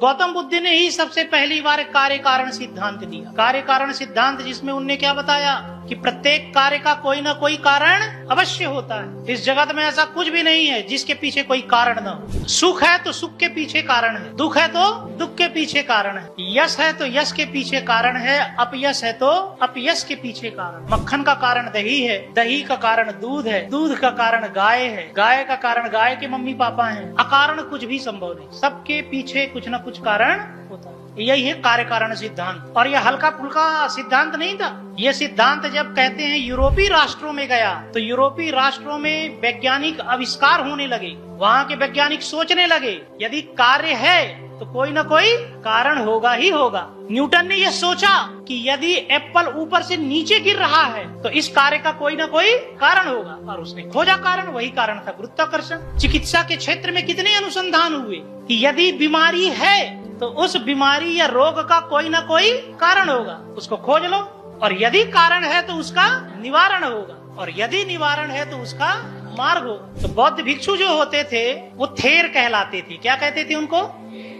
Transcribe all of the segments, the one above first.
गौतम बुद्ध ने ही सबसे पहली बार कार्य कारण सिद्धांत दिया। कार्य कारण सिद्धांत जिसमें उनने क्या बताया कि प्रत्येक कार्य का कोई ना कोई कारण अवश्य होता है। इस जगत में ऐसा कुछ भी नहीं है जिसके पीछे कोई कारण न हो। सुख है तो सुख के पीछे कारण है, दुख है तो दुख के पीछे कारण है, यश है तो यश के पीछे कारण है, अपयश है तो अपयश के पीछे कारण। मक्खन का कारण दही है, दही का कारण दूध है, दूध का कारण गाय है, गाय का कारण गाय के मम्मी पापा हैं। अकारण कुछ भी संभव नहीं, सबके पीछे कुछ न कुछ कारण होता है। यही है कार्य कारण सिद्धांत। और यह हल्का फुल्का सिद्धांत नहीं था। यह सिद्धांत जब कहते हैं यूरोपीय राष्ट्रों में गया तो यूरोपीय राष्ट्रों में वैज्ञानिक आविष्कार होने लगे। वहाँ के वैज्ञानिक सोचने लगे यदि कार्य है तो कोई ना कोई कारण होगा ही होगा। न्यूटन ने यह सोचा कि यदि एप्पल ऊपर से नीचे गिर रहा है तो इस कार्य का कोई ना कोई कारण होगा, और उसने खोजा कारण। वही कारण था गुरुत्वाकर्षण। चिकित्सा के क्षेत्र में कितने अनुसंधान हुए कि यदि बीमारी है तो उस बीमारी या रोग का कोई ना कोई कारण होगा, उसको खोज लो, और यदि कारण है तो उसका निवारण होगा, और यदि निवारण है तो उसका मार्ग होगा। तो बौद्ध भिक्षु जो होते थे वो थेर कहलाते थे। क्या कहते थे उनको?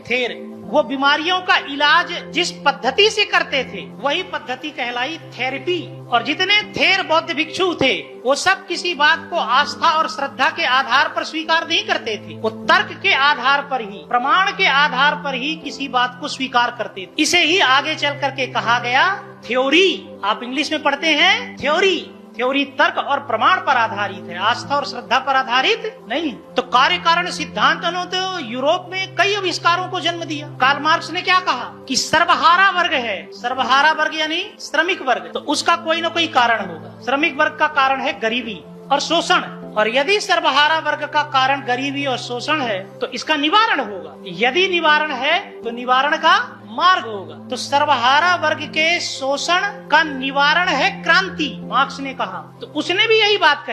थेर। वो बीमारियों का इलाज जिस पद्धति से करते थे वही पद्धति कहलाई थेरेपी। और जितने थेर बौद्ध भिक्षु थे वो सब किसी बात को आस्था और श्रद्धा के आधार पर स्वीकार नहीं करते थे। वो तर्क के आधार पर ही, प्रमाण के आधार पर ही किसी बात को स्वीकार करते थे। इसे ही आगे चल करके कहा गया थ्योरी। आप इंग्लिश में पढ़ते हैं थ्योरी। थ्योरी तर्क और प्रमाण पर आधारित है, आस्था और श्रद्धा पर आधारित नहीं। तो कार्य कारण सिद्धांत ने तो यूरोप में कई आविष्कारों को जन्म दिया। कार्ल मार्क्स ने क्या कहा कि सर्वहारा वर्ग है, सर्वहारा वर्ग यानी श्रमिक वर्ग, तो उसका कोई ना कोई कारण होगा। श्रमिक वर्ग का कारण है गरीबी और शोषण, और यदि सर्वहारा वर्ग का कारण गरीबी और शोषण है तो इसका निवारण होगा। यदि निवारण है तो निवारण का मार्ग होगा। तो सर्वहारा वर्ग के शोषण का निवारण है क्रांति, मार्क्स ने कहा। तो उसने भी यही बात कही।